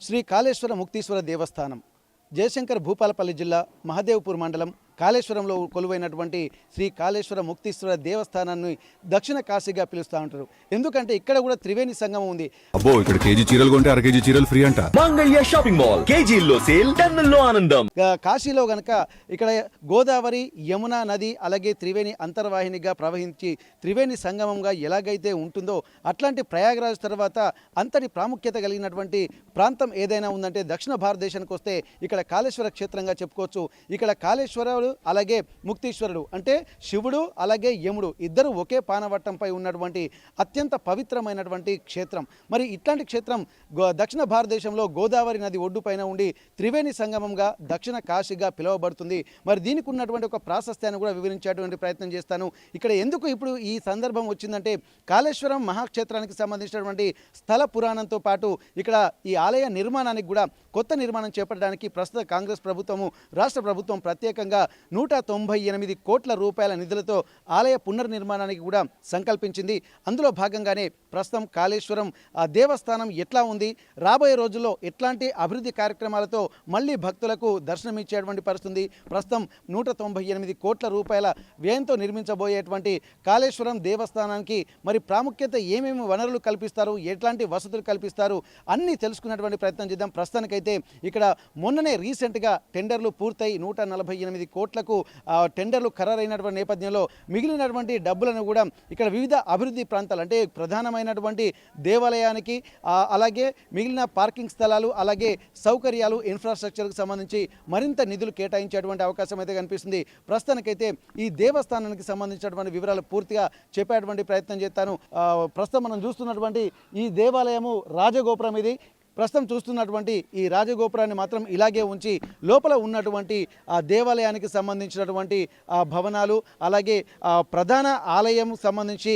శ్రీ కాళేశ్వర ముక్తీశ్వర దేవస్థానం జయశంకర్ భూపాలపల్లి జిల్లా మహదేవ్పూర్ మండలం కాళేశ్వరంలో కొలువైనటువంటి శ్రీ కాళేశ్వర ముక్తీశ్వర దేవస్థానాన్ని దక్షిణ కాశీగా పిలుస్తూ ఉంటారు. ఎందుకంటే ఇక్కడ కూడా త్రివేణి సంగమం ఉంది. అబ్బో, ఇక్కడ కేజీ చీరలు కొంటే అర కేజీ చీరలు ఫ్రీ అంట. మంగళ్య షాపింగ్ మాల్, కేజీల్లో సేల్, టన్నుల్లో ఆనందం. కాశీలో గనక ఇక్కడ గోదావరి యమునా నది అలాగే త్రివేణి అంతర్వాహినిగా ప్రవహించి త్రివేణి సంగమంగా ఎలాగైతే ఉంటుందో అట్లాంటి ప్రయాగరాజ్ తర్వాత అంతటి ప్రాముఖ్యత కలిగినటువంటి ప్రాంతం ఏదైనా ఉందంటే దక్షిణ భారతదేశానికి వస్తే ఇక్కడ కాళేశ్వర క్షేత్రంగా చెప్పుకోవచ్చు. ఇక్కడ కాళేశ్వరుడు అలాగే ముక్తీశ్వరుడు అంటే శివుడు అలాగే యముడు ఇద్దరు ఒకే పానవట్టంపై ఉన్నటువంటి అత్యంత పవిత్రమైనటువంటి క్షేత్రం. మరి ఇట్లాంటి క్షేత్రం దక్షిణ భారతదేశంలో గోదావరి నది ఒడ్డుపైన ఉండి త్రివేణి సంగమంగా దక్షిణ కాశీగా పిలువబడుతుంది. మరి దీనికి ఉన్నటువంటి ఒక ప్రాశస్త్యాన్ని కూడా వివరించేటువంటి ప్రయత్నం చేస్తాను. ఇక్కడ ఎందుకు ఇప్పుడు ఈ సందర్భం వచ్చిందంటే కాళేశ్వరం మహాక్షేత్రానికి సంబంధించినటువంటి స్థల పురాణంతో పాటు ఇక్కడ ఈ ఆలయ నిర్మాణానికి కూడా కొత్త నిర్మాణం చేపట్టడానికి ప్రస్తుత కాంగ్రెస్ ప్రభుత్వము రాష్ట్ర ప్రభుత్వం ప్రత్యేకంగా 198 కోట్ల రూపాయల నిధులతో ఆలయ పునర్నిర్మాణానికి కూడా సంకల్పించింది. అందులో భాగంగానే ప్రస్తుతం కాళేశ్వరం దేవస్థానం ఎట్లా ఉంది, రాబోయే రోజుల్లో ఎట్లాంటి అభివృద్ధి కార్యక్రమాలతో మళ్ళీ భక్తులకు దర్శనమిచ్చేటువంటి పరిస్థితుంది. ప్రస్తుతం 198 కోట్ల రూపాయల వ్యయంతో నిర్మించబోయేటువంటి కాళేశ్వరం దేవస్థానానికి మరి ప్రాముఖ్యత ఏమేమి వనరులు కల్పిస్తారు, ఎట్లాంటి వసతులు కల్పిస్తారు అన్నీ తెలుసుకున్నటువంటి ప్రయత్నం చేద్దాం. ప్రస్తుతానికైతే ఇక్కడ మొన్ననే రీసెంట్గా టెండర్లు పూర్తయి 148 కోట్లకు టెండర్లు ఖరారైనటువంటి నేపథ్యంలో మిగిలినటువంటి డబ్బులను కూడా ఇక్కడ వివిధ అభివృద్ధి ప్రాంతాలు అంటే ప్రధానమైనటువంటి దేవాలయానికి అలాగే మిగిలిన పార్కింగ్ స్థలాలు అలాగే సౌకర్యాలు ఇన్ఫ్రాస్ట్రక్చర్కి సంబంధించి మరింత నిధులు కేటాయించేటువంటి అవకాశం అయితే కనిపిస్తుంది. ప్రస్తుతానికైతే ఈ దేవస్థానానికి సంబంధించినటువంటి వివరాలు పూర్తిగా చెప్పేటువంటి ప్రయత్నం చేస్తాను. ప్రస్తుతం మనం చూస్తున్నటువంటి ఈ దేవాలయము రాజగోపురం ఇది. ప్రస్తుతం చూస్తున్నటువంటి ఈ రాజగోపురాన్ని మాత్రం ఇలాగే ఉంచి లోపల ఉన్నటువంటి ఆ దేవాలయానికి సంబంధించినటువంటి ఆ భవనాలు అలాగే ప్రధాన ఆలయం సంబంధించి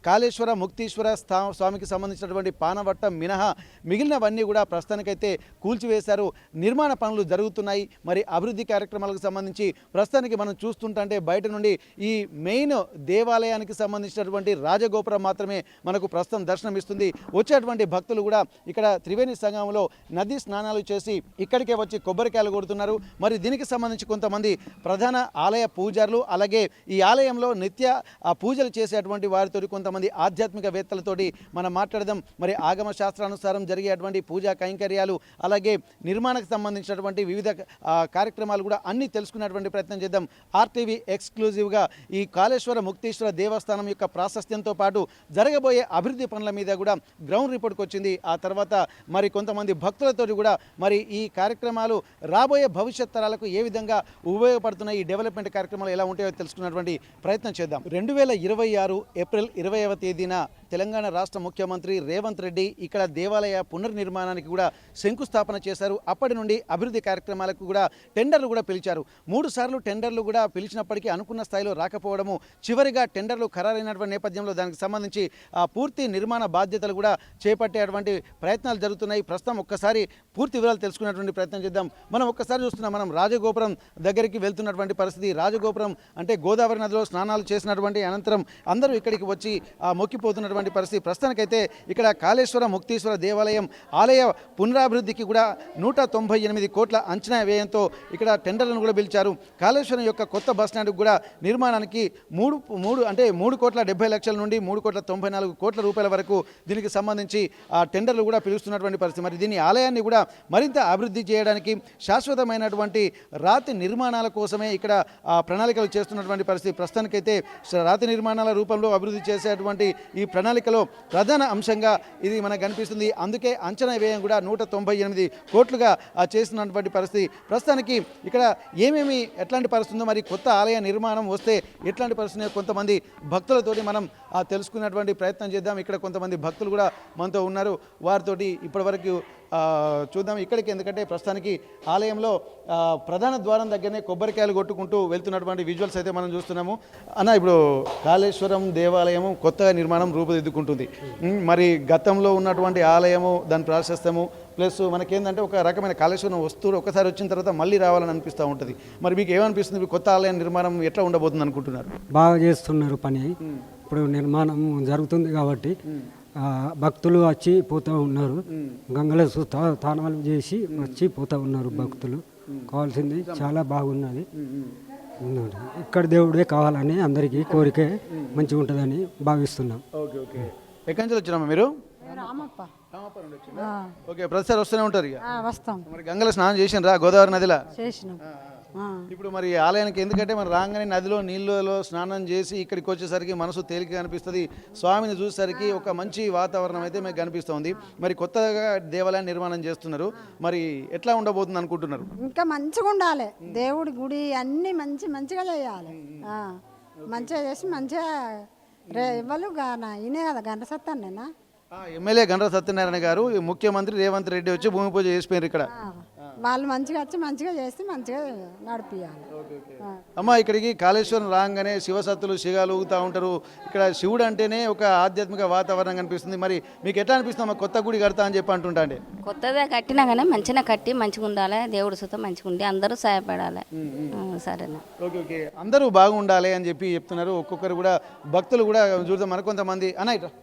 కాళేశ్వర ముక్తీశ్వర స్వామికి సంబంధించినటువంటి పానవట్టం మినహా మిగిలినవన్నీ కూడా ప్రస్తుతానికైతే కూల్చివేశారు. నిర్మాణ పనులు జరుగుతున్నాయి. మరి అభివృద్ధి కార్యక్రమాలకు సంబంధించి ప్రస్తుతానికి మనం చూస్తుంటే బయట నుండి ఈ మెయిన్ దేవాలయానికి సంబంధించినటువంటి రాజగోపురం మాత్రమే మనకు ప్రస్తుతం దర్శనమిస్తుంది. వచ్చేటువంటి భక్తులు కూడా ఇక్కడ త్రివేణి సంగమంలో నదీ స్నానాలు చేసి ఇక్కడికే వచ్చి కొబ్బరికాయలు కొడుతున్నారు. మరి దీనికి సంబంధించి కొంతమంది ప్రధాన ఆలయ పూజారులు అలాగే ఈ ఆలయంలో నిత్య పూజలు చేసేటువంటి వారితో కొంతమంది ఆధ్యాత్మికవేత్తలతోటి మనం మాట్లాడదాం. మరి ఆగమ శాస్త్రానుసారం జరిగేటువంటి పూజా కైంకర్యాలు అలాగే నిర్మాణకు సంబంధించినటువంటి వివిధ కార్యక్రమాలు కూడా అన్నీ తెలుసుకునేటువంటి ప్రయత్నం చేద్దాం. ఆర్టీవీ ఎక్స్క్లూజివ్గా ఈ కాళేశ్వర ముక్తీశ్వర దేవస్థానం యొక్క ప్రాశస్త్యంతో పాటు జరగబోయే అభివృద్ధి పనుల మీద కూడా గ్రౌండ్ రిపోర్ట్కి వచ్చింది. ఆ తర్వాత మరి కొంతమంది భక్తులతో కూడా మరి ఈ కార్యక్రమాలు రాబోయే భవిష్యత్ తరాలకు ఏ విధంగా ఉపయోగపడుతున్నాయి, ఈ డెవలప్మెంట్ కార్యక్రమాలు ఎలా ఉంటాయో తెలుసుకున్నటువంటి ప్రయత్నం చేద్దాం. 2026 ఏప్రిల్ 20వ తేదీన తెలంగాణ రాష్ట్ర ముఖ్యమంత్రి రేవంత్ రెడ్డి ఇక్కడ దేవాలయ పునర్నిర్మాణానికి కూడా శంకుస్థాపన చేశారు. అప్పటి నుండి అభివృద్ధి కార్యక్రమాలకు కూడా టెండర్లు కూడా పిలిచారు. 3 సార్లు టెండర్లు కూడా పిలిచినప్పటికీ అనుకున్న స్థాయిలో రాకపోవడము చివరిగా టెండర్లు ఖరారైనటువంటి నేపథ్యంలో దానికి సంబంధించి పూర్తి నిర్మాణ బాధ్యతలు కూడా చేపట్టేటువంటి ప్రయత్నాలు జరుగుతున్నాయి. ప్రస్తుతం ఒక్కసారి పూర్తి వివరాలు తెలుసుకునేటువంటి ప్రయత్నం చేద్దాం. మనం ఒక్కసారి చూస్తున్నాం, మనం రాజగోపురం దగ్గరికి వెళ్తున్నటువంటి పరిస్థితి. రాజగోపురం అంటే గోదావరి నదిలో స్నానాలు చేసినటువంటి అనంతరం అందరూ ఇక్కడికి వచ్చి మొక్కిపోతున్నటువంటి పరిస్థితి. ప్రస్తుతానికైతే ఇక్కడ కాళేశ్వర ముక్తీశ్వర దేవాలయం ఆలయ పునరాభివృద్ధికి కూడా 198 కోట్ల అంచనా వ్యయంతో ఇక్కడ టెండర్లను కూడా పిలిచారు. కాళేశ్వరం యొక్క కొత్త బస్టాండ్కి కూడా నిర్మాణానికి 3,70 లక్షల నుండి 3,94 కోట్ల రూపాయల వరకు దీనికి సంబంధించి టెండర్లు కూడా పిలుస్తున్నటువంటి పరిస్థితి. మరి దీని ఆలయాన్ని కూడా మరింత అభివృద్ధి చేయడానికి శాశ్వతమైనటువంటి రాతి నిర్మాణాల కోసమే ఇక్కడ ప్రణాళికలు చేస్తున్నటువంటి పరిస్థితి. ప్రస్తుతానికైతే రాతి నిర్మాణాల రూపంలో అభివృద్ధి చేసేటువంటి ఈ ప్రణాళికలో ప్రధాన అంశంగా ఇది మనకు కనిపిస్తుంది. అందుకే అంచనా వ్యయం కూడా 198 కోట్లుగా చేస్తున్నటువంటి పరిస్థితి. ప్రస్తుతానికి ఇక్కడ ఏమేమి ఎట్లాంటి పరిస్థితి ఉందో, మరి కొత్త ఆలయ నిర్మాణం వస్తే ఎట్లాంటి పరిస్థితి కొంతమంది భక్తులతోటి మనం తెలుసుకున్నటువంటి ప్రయత్నం చేద్దాం. ఇక్కడ కొంతమంది భక్తులు కూడా మనతో ఉన్నారు, వారితోటి ఇప్పటివరకు చూద్దాం ఇక్కడికి. ఎందుకంటే ప్రస్తుతానికి ఆలయంలో ప్రధాన ద్వారం దగ్గరనే కొబ్బరికాయలు కొట్టుకుంటూ వెళ్తున్నటువంటి విజువల్స్ అయితే మనం చూస్తున్నాము. అన్న, ఇప్పుడు కాళేశ్వరం దేవాలయము కొత్తగా నిర్మాణం రూపుదిద్దుకుంటుంది. మరి గతంలో ఉన్నటువంటి ఆలయము దాని ప్రాశస్త్యము ప్లస్ మనకేంటంటే ఒక రకమైన కాళేశ్వరం వస్తువు ఒకసారి వచ్చిన తర్వాత మళ్ళీ రావాలని అనిపిస్తూ ఉంటుంది. మరి మీకు ఏమనిపిస్తుంది, కొత్త ఆలయ నిర్మాణం ఎట్లా ఉండబోతుంది అనుకుంటున్నారు? బాగా చేస్తున్నారు పని. ఇప్పుడు నిర్మాణం జరుగుతుంది కాబట్టి భక్తులు వచ్చి పోతూ ఉన్నారు. గంగలో తానాలు చేసి వచ్చి పోతూ ఉన్నారు భక్తులు. కావాల్సింది చాలా బాగున్నది. ఇక్కడ దేవుడే కావాలని అందరికీ కోరిక మంచిగా ఉంటుందని భావిస్తున్నాం. Okay okay. ఎక్కడి నుంచి వచ్చినామా మీరు? రామప్ప. ఓకే, ప్రతిసారి వస్తూనే ఉంటారు ఇక. వస్తాం. మరి గంగలో స్నానం చేసిండ్రా గోదావరి నదిలో? చేసినాం. ఇప్పుడు మరి ఆలయానికి ఎందుకంటే మనం రాగానే నదిలో నీళ్ళలో స్నానం చేసి ఇక్కడికి వచ్చేసరికి మనసు తేలిక అనిపిస్తుంది. స్వామిని చూసేసరికి ఒక మంచి వాతావరణం అయితే మీకు కనిపిస్తుంది. మరి కొత్తగా దేవాలయాన్ని నిర్మాణం చేస్తున్నారు, మరి ఎట్లా ఉండబోతుంది అనుకుంటున్నారు? ఇంకా మంచిగా ఉండాలి. దేవుడి గుడి అన్ని మంచిగా చేయాలి. మంచిగా చేసి మంచిగా ఇవ్వలు ఇనే కదా గంట సత్తానేనా ఎమ్మెల్యే గండ్ర సత్యనారాయణ గారు, ముఖ్యమంత్రి రేవంత్ రెడ్డి వచ్చి భూమి పూజ చేసిపోయారు ఇక్కడ. వాళ్ళు మంచిగా వచ్చి మంచిగా చేసి మంచిగా నడిపియాలి. అమ్మ, ఇక్కడికి కాళేశ్వరం రాగానే శివసత్తులు శిగాలు ఊగుతూ ఉంటారు. ఇక్కడ శివుడు అంటేనే ఒక ఆధ్యాత్మిక వాతావరణం కనిపిస్తుంది. మరి మీకు ఎట్లా అనిపిస్తుంది అమ్మ కొత్త గుడి కడతా అని చెప్పి అంటుంటా అండి? కొత్తదే కట్టినా కానీ మంచిగా కట్టి మంచిగా ఉండాలి. దేవుడు సుతం మంచిగా ఉండి అందరూ సహాయపడాలి. సరేనా? Okay okay. అందరూ బాగుండాలి అని చెప్పి చెప్తున్నారు. ఒక్కొక్కరు కూడా భక్తులు కూడా చూద్దాం. మరికొంతమంది అన్నయ్య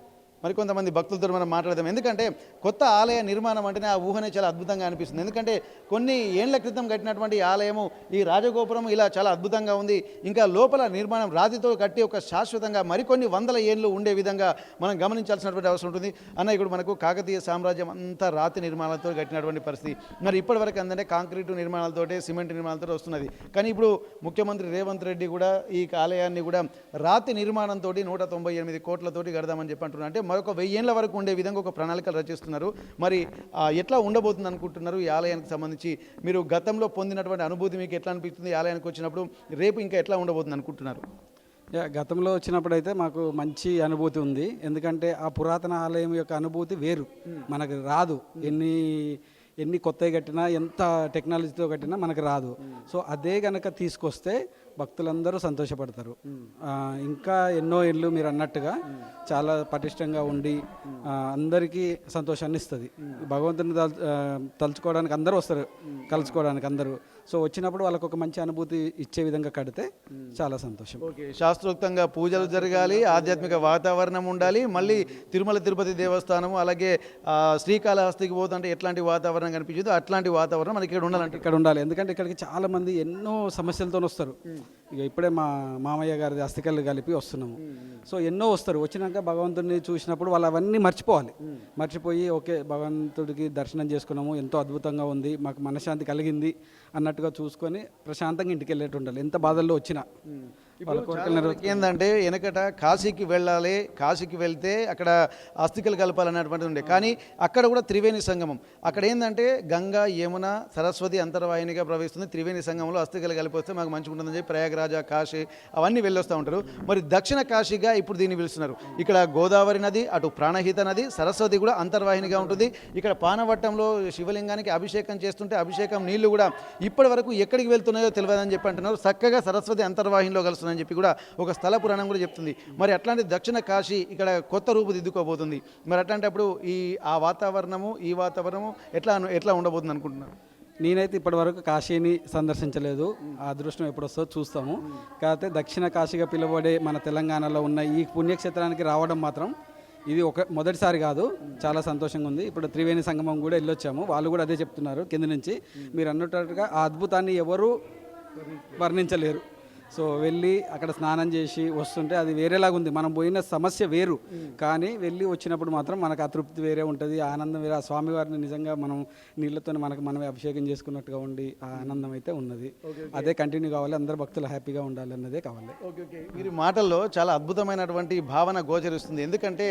మరికొంతమంది భక్తులతో మనం మాట్లాడదాం. ఎందుకంటే కొత్త ఆలయ నిర్మాణం అంటేనే ఆ ఊహనే చాలా అద్భుతంగా అనిపిస్తుంది. ఎందుకంటే కొన్ని ఏళ్ల క్రితం కట్టినటువంటి ఆలయము, ఈ రాజగోపురం ఇలా చాలా అద్భుతంగా ఉంది. ఇంకా లోపల నిర్మాణం రాతితో కట్టి ఒక శాశ్వతంగా మరికొన్ని వందల ఏళ్ళు ఉండే విధంగా మనం గమనించాల్సినటువంటి అవసరం ఉంటుంది. అన్న, ఇప్పుడు మనకు కాకతీయ సామ్రాజ్యం అంతా రాతి నిర్మాణాలతో కట్టినటువంటి పరిస్థితి. మరి ఇప్పటివరకు ఏంటంటే కాంక్రీటు నిర్మాణాలతోటే సిమెంట్ నిర్మాణాలతో వస్తున్నది. కానీ ఇప్పుడు ముఖ్యమంత్రి రేవంత్ రెడ్డి కూడా ఈ ఆలయాన్ని కూడా రాతి నిర్మాణంతో 198 కోట్లతోటి కడదామని చెప్పి అంటున్నారు. అంటే మరొక 1000 ఏళ్ల వరకు ఉండే విధంగా ఒక ప్రణాళికలు రచిస్తున్నారు. మరి ఎట్లా ఉండబోతుంది అనుకుంటున్నారు ఈ ఆలయానికి సంబంధించి? మీరు గతంలో పొందినటువంటి అనుభూతి మీకు ఎట్లా అనిపిస్తుంది ఈ ఆలయానికి వచ్చినప్పుడు? రేపు ఇంకా ఎట్లా ఉండబోతుంది అనుకుంటున్నారు? గతంలో వచ్చినప్పుడు అయితే మాకు మంచి అనుభూతి ఉంది. ఎందుకంటే ఆ పురాతన ఆలయం యొక్క అనుభూతి వేరు, మనకు రాదు. ఎన్ని కొత్తవి కట్టినా, ఎంత టెక్నాలజీతో కట్టినా మనకు రాదు. సో అదే కనుక తీసుకొస్తే భక్తులందరూ సంతోషపడతారు. ఇంకా ఎన్నో ఏళ్ళు మీరు అన్నట్టుగా చాలా పటిష్టంగా ఉండి అందరికీ సంతోషాన్ని ఇస్తుంది. భగవంతుని తలుచుకోవడానికి అందరూ వస్తారు, కలుసుకోవడానికి అందరూ. సో వచ్చినప్పుడు వాళ్ళకు ఒక మంచి అనుభూతి ఇచ్చే విధంగా కడితే చాలా సంతోషం. ఓకే, శాస్త్రోక్తంగా పూజలు జరగాలి, ఆధ్యాత్మిక వాతావరణం ఉండాలి. మళ్ళీ తిరుమల తిరుపతి దేవస్థానము అలాగే శ్రీకాళహస్తికి పోతుంటే ఎట్లాంటి వాతావరణం కనిపించదు, అట్లాంటి వాతావరణం మనకి ఇక్కడ ఉండాలంటే ఇక్కడ ఉండాలి. ఎందుకంటే ఇక్కడికి చాలా మంది ఎన్నో సమస్యలతో వస్తారు. ఇక ఇప్పుడే మా మామయ్య గారి అస్థికలు కలిపి వస్తున్నాము. సో ఎన్నో వస్తారు. వచ్చినాక భగవంతుడిని చూసినప్పుడు వాళ్ళు అవన్నీ మర్చిపోయి ఓకే భగవంతుడికి దర్శనం చేసుకున్నాము, ఎంతో అద్భుతంగా ఉంది, మాకు మనశ్శాంతి కలిగింది అన్నట్టుగా చూసుకొని ప్రశాంతంగా ఇంటికి వెళ్ళేట్టు ఉండాలి, ఎంత బాధల్లో వచ్చినా. ఏంటంటే వెనకట కాశీకి వెళ్ళాలి, కాశీకి వెళ్తే అక్కడ అస్థికలు కలపాలన్నటువంటిది ఉండే. కానీ అక్కడ కూడా త్రివేణి సంగమం. అక్కడ ఏంటంటే గంగా, యమున, సరస్వతి అంతర్వాహినిగా ప్రవహిస్తుంది. త్రివేణి సంగమంలో అస్థికలు కలిపి వస్తే మాకు మంచిగా ఉంటుందని చెప్పి ప్రయాగరాజ, కాశీ అవన్నీ వెళ్ళొస్తూ ఉంటారు. మరి దక్షిణ కాశీగా ఇప్పుడు దీన్ని పిలుస్తున్నారు. ఇక్కడ గోదావరి నది, అటు ప్రాణహిత నది, సరస్వతి కూడా అంతర్వాహినిగా ఉంటుంది. ఇక్కడ పానవట్టంలో శివలింగానికి అభిషేకం చేస్తుంటే అభిషేకం నీళ్లు కూడా ఇప్పటి వరకు ఎక్కడికి వెళ్తున్నాయో తెలియదని చెప్పి అంటున్నారు. చక్కగా సరస్వతి అంతర్వాహినిలో కలుస్తుందని చెప్పి కూడా ఒక స్థల పురాణం కూడా చెప్తుంది. మరి అట్లాంటి దక్షిణ కాశీ ఇక్కడ కొత్త రూపుదిద్దుకోబోతుంది. మరి అట్లాంటప్పుడు ఆ వాతావరణము, ఈ వాతావరణము ఎట్లా ఉండబోతుంది అనుకుంటున్నారు? నేనైతే ఇప్పటివరకు కాశీని సందర్శించలేదు. ఆ అదృష్టం ఎప్పుడు వస్తుందో చూస్తాము. కాకపోతే దక్షిణ కాశీగా పిలువబడే మన తెలంగాణలో ఉన్న ఈ పుణ్యక్షేత్రానికి రావడం మాత్రం ఇది మొదటిసారి కాదు, చాలా సంతోషంగా ఉంది. ఇప్పుడు త్రివేణి సంగమం కూడా వెళ్ళొచ్చాము, వాళ్ళు కూడా అదే చెప్తున్నారు కింద నుంచి. మీరు అన్నట్టుగా ఆ అద్భుతాన్ని ఎవరు వర్ణించలేరు. సో వెళ్ళి అక్కడ స్నానం చేసి వస్తుంటే అది వేరేలాగా ఉంది. మనం పోయిన సమస్య వేరు, కానీ వెళ్ళి వచ్చినప్పుడు మాత్రం మనకు ఆ తృప్తి వేరే ఉంటుంది, ఆనందం వేరే. ఆ స్వామివారిని నిజంగా మనం నీళ్ళతో మనమే అభిషేకం చేసుకున్నట్టుగా ఉండి ఆ ఆనందం అయితే ఉన్నది. అదే కంటిన్యూ కావాలి, అందరు భక్తులు హ్యాపీగా ఉండాలి అన్నదే కావాలి. ఓకే. మీరు మాటల్లో చాలా అద్భుతమైనటువంటి భావన గోచరిస్తుంది. ఎందుకంటే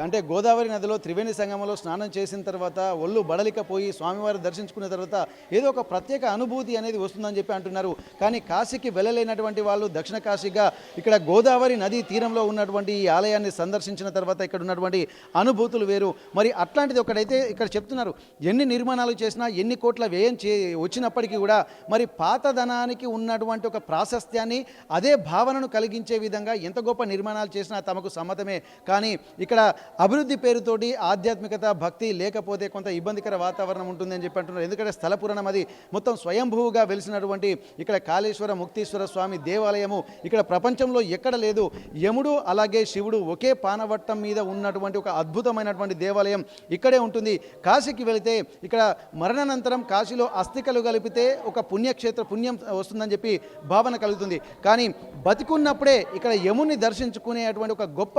అంటే గోదావరి నదిలో త్రివేణి సంగమంలో స్నానం చేసిన తర్వాత ఒళ్ళు బడలికపోయి స్వామివారిని దర్శించుకున్న తర్వాత ఏదో ఒక ప్రత్యేక అనుభూతి అనేది వస్తుందని చెప్పి అంటున్నారు. కానీ కాశీకి వెళ్ళలేనటువంటి వాళ్ళు దక్షిణ కాశీగా ఇక్కడ గోదావరి నదీ తీరంలో ఉన్నటువంటి ఈ ఆలయాన్ని సందర్శించిన తర్వాత ఇక్కడ ఉన్నటువంటి అనుభూతులు వేరు. మరి అట్లాంటిది ఒకటైతే ఇక్కడ చెప్తున్నారు, ఎన్ని నిర్మాణాలు చేసినా, ఎన్ని కోట్ల వ్యయం వచ్చినప్పటికీ కూడా మరి పాతదనానికి ఉన్నటువంటి ఒక ప్రాశస్త్యాన్ని, అదే భావనను కలిగించే విధంగా ఎంత గొప్ప నిర్మాణాలు చేసినా తమకు సమ్మతమే. కానీ ఇక్కడ అభివృద్ధి పేరుతోటి ఆధ్యాత్మికత, భక్తి లేకపోతే కొంత ఇబ్బందికర వాతావరణం ఉంటుందని చెప్పి అంటున్నారు. ఎందుకంటే స్థల పురాణం అది మొత్తం స్వయంభూగా వెలిసినటువంటి ఇక్కడ కాళేశ్వర, ముక్తీశ్వర స్వామి దేవాలయము ఇక్కడ ప్రపంచంలో ఎక్కడ లేదు. యముడు అలాగే శివుడు ఒకే పానవట్టం మీద ఉన్నటువంటి ఒక అద్భుతమైనటువంటి దేవాలయం ఇక్కడే ఉంటుంది. కాశీకి వెళితే ఇక్కడ మరణానంతరం కాశీలో అస్థికలు కలిపితే ఒక పుణ్యం వస్తుందని చెప్పి భావన కలుగుతుంది. కానీ బతికున్నప్పుడే ఇక్కడ యముని దర్శించుకునేటువంటి ఒక గొప్ప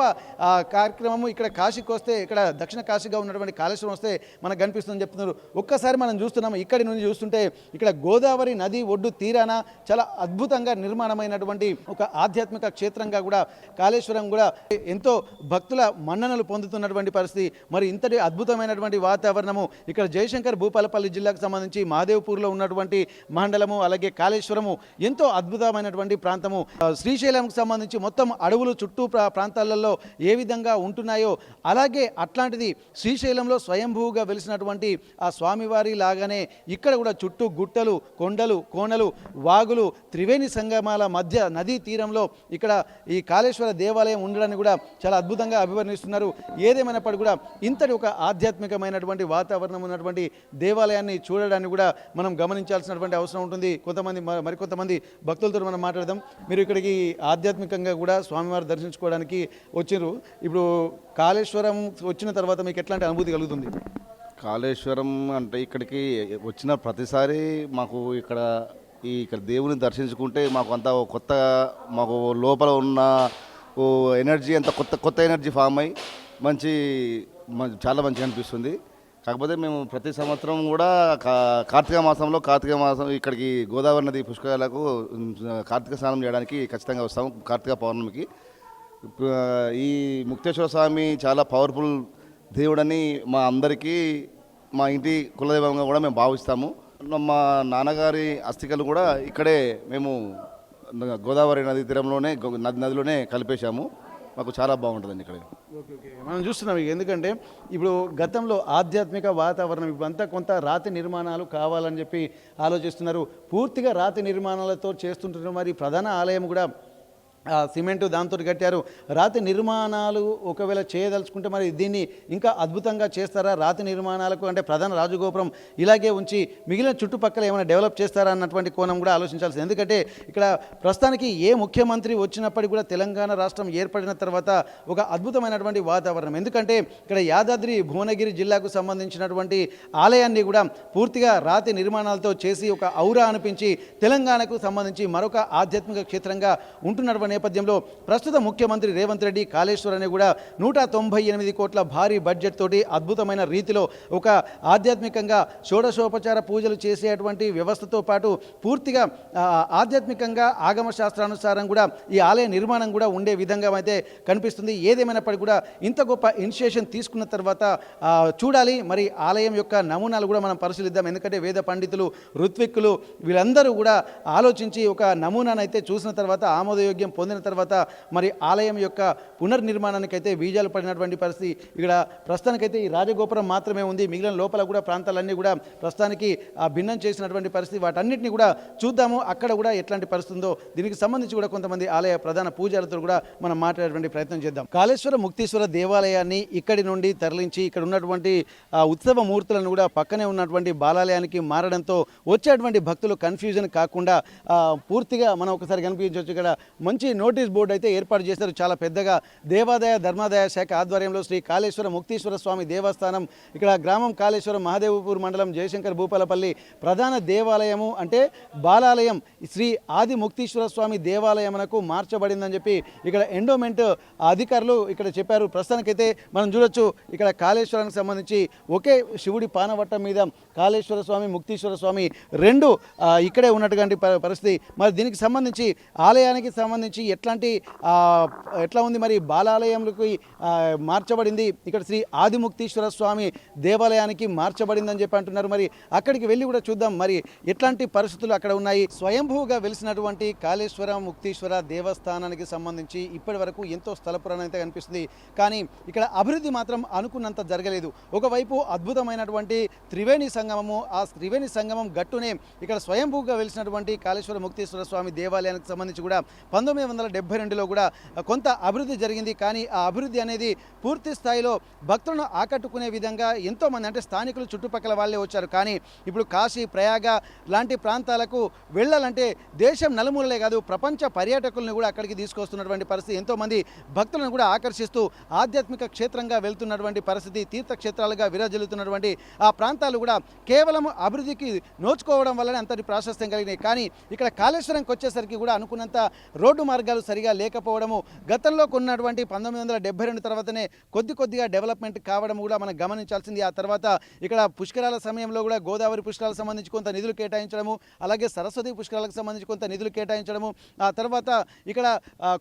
కార్యక్రమము ఇక్కడ కాశీకి వస్తే, ఇక్కడ దక్షిణ కాశీగా ఉన్నటువంటి కాళేశ్వరం వస్తే మనకు కనిపిస్తుందని చెప్తున్నారు. ఒక్కసారి మనం చూస్తున్నాము, ఇక్కడి నుంచి చూస్తుంటే ఇక్కడ గోదావరి నది ఒడ్డు తీరాన చాలా అద్భుతంగా నిర్మాణమైనటువంటి ఒక ఆధ్యాత్మిక క్షేత్రంగా కూడా కాళేశ్వరం కూడా ఎంతో భక్తుల మన్ననలు పొందుతున్నటువంటి పరిస్థితి. మరి ఇంతటి అద్భుతమైనటువంటి వాతావరణము ఇక్కడ జయశంకర్ భూపాలపల్లి జిల్లాకు సంబంధించి మహాదేవ్పూర్లో ఉన్నటువంటి మండలము అలాగే కాళేశ్వరము ఎంతో అద్భుతమైనటువంటి ప్రాంతము. శ్రీశైలంకు సంబంధించి మొత్తం అడవులు చుట్టూ ప్రాంతాలలో ఏ విధంగా ఉంటున్నాయో అలాగే అట్లాంటిది శ్రీశైలంలో స్వయంభూగా వెలిసినటువంటి ఆ స్వామివారి లాగానే ఇక్కడ కూడా చుట్టూ గుట్టలు, కొండలు, కోనలు, వాగులు, త్రివేణి సంగమాల మధ్య నదీ తీరంలో ఇక్కడ ఈ కాళేశ్వర దేవాలయం ఉండడాన్ని కూడా చాలా అద్భుతంగా అభివర్ణిస్తున్నారు. ఏదేమైనప్పటికీ కూడా ఇంతటి ఒక ఆధ్యాత్మికమైనటువంటి వాతావరణం ఉన్నటువంటి దేవాలయాన్ని చూడడాన్ని కూడా మనం గమనించాల్సినటువంటి అవసరం ఉంటుంది. మరికొంతమంది భక్తులతో మనం మాట్లాడదాం. మీరు ఇక్కడికి ఆధ్యాత్మికంగా కూడా స్వామివారి దర్శించుకోవడానికి వచ్చారు. ఇప్పుడు కాళేశ్వరం వచ్చిన తర్వాత మీకు ఎట్లాంటి అనుభూతి కలుగుతుంది? కాళేశ్వరం అంటే ఇక్కడికి వచ్చిన ప్రతిసారి మాకు ఇక్కడ దేవుని దర్శించుకుంటే మాకు అంతా కొత్త, మాకు లోపల ఉన్న ఎనర్జీ అంత కొత్త ఎనర్జీ ఫామ్ అయ్యి చాలా మంచిగా అనిపిస్తుంది. కాకపోతే మేము ప్రతి సంవత్సరం కూడా కార్తీక మాసం ఇక్కడికి గోదావరి నది పుష్కరాలకు కార్తీక స్నానం చేయడానికి ఖచ్చితంగా వస్తాము. కార్తీక పౌర్ణమికి ఈ ముక్తేశ్వర స్వామి చాలా పవర్ఫుల్ దేవుడని మా అందరికీ, మా ఇంటి కులదైవంగా కూడా మేము భావిస్తాము. మా నాన్నగారి అస్థికలు కూడా ఇక్కడే మేము గోదావరి నది తీరంలోనే నదిలోనే కలిపేశాము. మాకు చాలా బాగుంటుందండి ఇక్కడ. మనం చూస్తున్నాం. ఎందుకంటే ఇప్పుడు గతంలో ఆధ్యాత్మిక వాతావరణం ఇప్పుడంతా కొంత రాతి నిర్మాణాలు కావాలని చెప్పి ఆలోచిస్తున్నారు. పూర్తిగా రాతి నిర్మాణాలతో చేస్తుంటున్నారు. మరి ప్రధాన ఆలయం కూడా సిమెంటు దాంతో కట్టారు. రాతి నిర్మాణాలు ఒకవేళ చేయదలుచుకుంటే మరి దీన్ని ఇంకా అద్భుతంగా చేస్తారా? రాతి నిర్మాణాలకు అంటే ప్రధాన రాజగోపురం ఇలాగే ఉంచి మిగిలిన చుట్టుపక్కల ఏమైనా డెవలప్ చేస్తారా అన్నటువంటి కోణం కూడా ఆలోచించాల్సింది. ఎందుకంటే ఇక్కడ ప్రస్తుతానికి ఏ ముఖ్యమంత్రి వచ్చినప్పటికీ కూడా తెలంగాణ రాష్ట్రం ఏర్పడిన తర్వాత ఒక అద్భుతమైనటువంటి వాతావరణం. ఎందుకంటే ఇక్కడ యాదాద్రి భువనగిరి జిల్లాకు సంబంధించినటువంటి ఆలయాన్ని కూడా పూర్తిగా రాతి నిర్మాణాలతో చేసి ఒక ఔరా అనిపించి తెలంగాణకు సంబంధించి మరొక ఆధ్యాత్మిక క్షేత్రంగా ఉంటున్నటువంటి నేపథ్యంలో ప్రస్తుత ముఖ్యమంత్రి రేవంత్ రెడ్డి కాళేశ్వరాన్ని కూడా 198 కోట్ల భారీ బడ్జెట్ తోటి అద్భుతమైన రీతిలో ఒక ఆధ్యాత్మికంగా షోడశోపచార పూజలు చేసేటువంటి వ్యవస్థతో పాటు పూర్తిగా ఆధ్యాత్మికంగా ఆగమ శాస్త్రానుసారం కూడా ఈ ఆలయ నిర్మాణం కూడా ఉండే విధంగా అయితే కనిపిస్తుంది. ఏదేమైనప్పటికీ కూడా ఇంత గొప్ప ఇనిషియేషన్ తీసుకున్న తర్వాత చూడాలి. మరి ఆలయం యొక్క నమూనాలు కూడా మనం పరిశీలిద్దాం. ఎందుకంటే వేద పండితులు, ఋత్విక్కులు వీళ్ళందరూ కూడా ఆలోచించి ఒక నమూనాను అయితే చూసిన తర్వాత ఆమోదయోగ్యం పొందిన తర్వాత మరి ఆలయం యొక్క పునర్నిర్మాణానికి అయితే బీజాలు పడినటువంటి పరిస్థితి. ఇక్కడ ప్రస్తుతానికైతే ఈ రాజగోపురం మాత్రమే ఉంది. మిగిలిన లోపల కూడా ప్రాంతాలన్నీ కూడా ప్రస్తుతానికి భిన్నం చేసినటువంటి పరిస్థితి. వాటన్నిటిని కూడా చూద్దాము, అక్కడ కూడా ఎట్లాంటి పరిస్థితి ఉందో. దీనికి సంబంధించి కూడా కొంతమంది ఆలయ ప్రధాన పూజారులతో కూడా మనం మాట్లాడేటువంటి ప్రయత్నం చేద్దాం. కాళేశ్వర ముక్తీశ్వర దేవాలయాన్ని ఇక్కడి నుండి తరలించి ఇక్కడ ఉన్నటువంటి ఉత్సవ మూర్తులను కూడా పక్కనే ఉన్నటువంటి బాలాలయానికి మారడంతో వచ్చేటువంటి భక్తులు కన్ఫ్యూజన్ కాకుండా పూర్తిగా మనం ఒకసారి కనిపించవచ్చు. ఇక్కడ మంచి నోటీస్ బోర్డు అయితే ఏర్పాటు చేశారు. చాలా పెద్దగా దేవాదాయ ధర్మాదాయ శాఖ ఆధ్వర్యంలో శ్రీ కాళేశ్వర ముక్తీశ్వర స్వామి దేవస్థానం, ఇక్కడ గ్రామం కాళేశ్వరం, మహాదేవ్పూర్ మండలం, జయశంకర్ భూపాలపల్లి ప్రధాన దేవాలయము అంటే బాలాలయం శ్రీ ఆది ముక్తీశ్వర స్వామి దేవాలయమునకు మార్చబడిందని చెప్పి ఇక్కడ ఎండోమెంట్ అధికారులు ఇక్కడ చెప్పారు. ప్రస్తుతానికైతే మనం చూడొచ్చు ఇక్కడ కాళేశ్వరానికి సంబంధించి ఒకే శివుడి పానవట్టం మీద కాళేశ్వర స్వామి, ముక్తీశ్వర స్వామి రెండు ఇక్కడే ఉన్నటువంటి పరిస్థితి. మరి దీనికి సంబంధించి ఆలయానికి సంబంధించి ఎట్లా ఉంది మరి బాలాలయంలోకి మార్చబడింది, ఇక్కడ శ్రీ ఆదిముక్తీశ్వర స్వామి దేవాలయానికి మార్చబడిందని చెప్పి అంటున్నారు. మరి అక్కడికి వెళ్ళి కూడా చూద్దాం మరి ఎట్లాంటి పరిస్థితులు అక్కడ ఉన్నాయి. స్వయంభూగా వెలిసినటువంటి కాళేశ్వర ముక్తీశ్వర దేవస్థానానికి సంబంధించి ఇప్పటి వరకు ఎంతో స్థల పురాణం అయితే కనిపిస్తుంది. కానీ ఇక్కడ అభివృద్ధి మాత్రం అనుకున్నంత జరగలేదు. ఒకవైపు అద్భుతమైనటువంటి త్రివేణి సంగమము, ఆ త్రివేణి సంగమం గట్టునే ఇక్కడ స్వయంభూగా వెలిసినటువంటి కాళేశ్వర ముక్తీశ్వర స్వామి దేవాలయానికి సంబంధించి కూడా 19వ 1972లో కూడా కొంత అభివృద్ధి జరిగింది. కానీ ఆ అభివృద్ధి అనేది పూర్తి స్థాయిలో భక్తులను ఆకట్టుకునే విధంగా ఎంతోమంది అంటే స్థానికులు చుట్టుపక్కల వాళ్ళే వచ్చారు. కానీ ఇప్పుడు కాశీ, ప్రయాగ లాంటి ప్రాంతాలకు వెళ్ళాలంటే దేశం నలుమూలలే కాదు ప్రపంచ పర్యాటకులను కూడా అక్కడికి తీసుకొస్తున్నటువంటి పరిస్థితి, ఎంతోమంది భక్తులను కూడా ఆకర్షిస్తూ ఆధ్యాత్మిక క్షేత్రంగా వెళ్తున్నటువంటి పరిస్థితి, తీర్థక్షేత్రాలుగా విరాజిల్లుతున్నటువంటి ఆ ప్రాంతాలు కూడా కేవలం అభివృద్ధికి నోచుకోవడం వల్లనే అంతటి ప్రాశస్త్యం కలిగినాయి. కానీ ఇక్కడ కాళేశ్వరంకి వచ్చేసరికి కూడా అనుకున్నంత రోడ్డు మార్గాలు సరిగా లేకపోవడము, గతంలో కొన్నటువంటి 1972 తర్వాతనే కొద్దిగా డెవలప్మెంట్ కావడం కూడా మనం గమనించాల్సింది. ఆ తర్వాత ఇక్కడ పుష్కరాల సమయంలో కూడా గోదావరి పుష్కరాలకు సంబంధించి కొంత నిధులు కేటాయించడము, అలాగే సరస్వతి పుష్కరాలకు సంబంధించి కొంత నిధులు కేటాయించడము, ఆ తర్వాత ఇక్కడ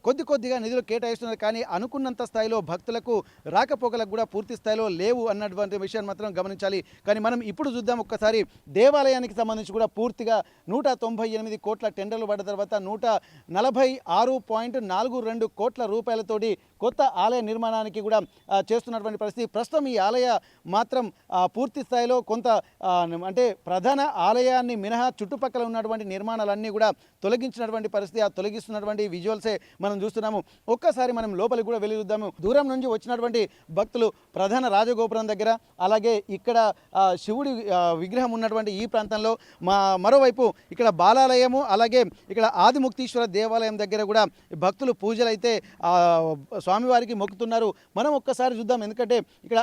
కొద్దిగా నిధులు కేటాయిస్తున్నారు. కానీ అనుకున్నంత స్థాయిలో భక్తులకు రాకపోకలకు కూడా పూర్తి స్థాయిలో లేవు అన్నటువంటి విషయాన్ని మాత్రం గమనించాలి. కానీ మనం ఇప్పుడు చూద్దాం ఒక్కసారి దేవాలయానికి సంబంధించి కూడా పూర్తిగా 198 కోట్ల టెండర్లు పడ్డ తర్వాత 146.42 కోట్ల రూపాయలతోటి కొత్త ఆలయ నిర్మాణానికి కూడా చేస్తున్నటువంటి పరిస్థితి. ప్రస్తుతం ఈ ఆలయ మాత్రం పూర్తి స్థాయిలో కొంత అంటే ప్రధాన ఆలయాన్ని మినహా చుట్టుపక్కల ఉన్నటువంటి నిర్మాణాలన్నీ కూడా తొలగించినటువంటి పరిస్థితి. ఆ తొలగిస్తున్నటువంటి విజువల్సే మనం చూస్తున్నాము. ఒక్కసారి మనం లోపలికి కూడా వెళ్ళి చూద్దాము. దూరం నుంచి వచ్చినటువంటి భక్తులు ప్రధాన రాజగోపురం దగ్గర, అలాగే ఇక్కడ శివుడి విగ్రహం ఉన్నటువంటి ఈ ప్రాంతంలో మరోవైపు ఇక్కడ బాలాలయము, అలాగే ఇక్కడ ఆదిముక్తీశ్వర దేవాలయం దగ్గర కూడా భక్తులు పూజలు అయితే స్వామివారికి మొక్కుతున్నారు. మనం ఒక్కసారి చూద్దాం. ఎందుకంటే ఇక్కడ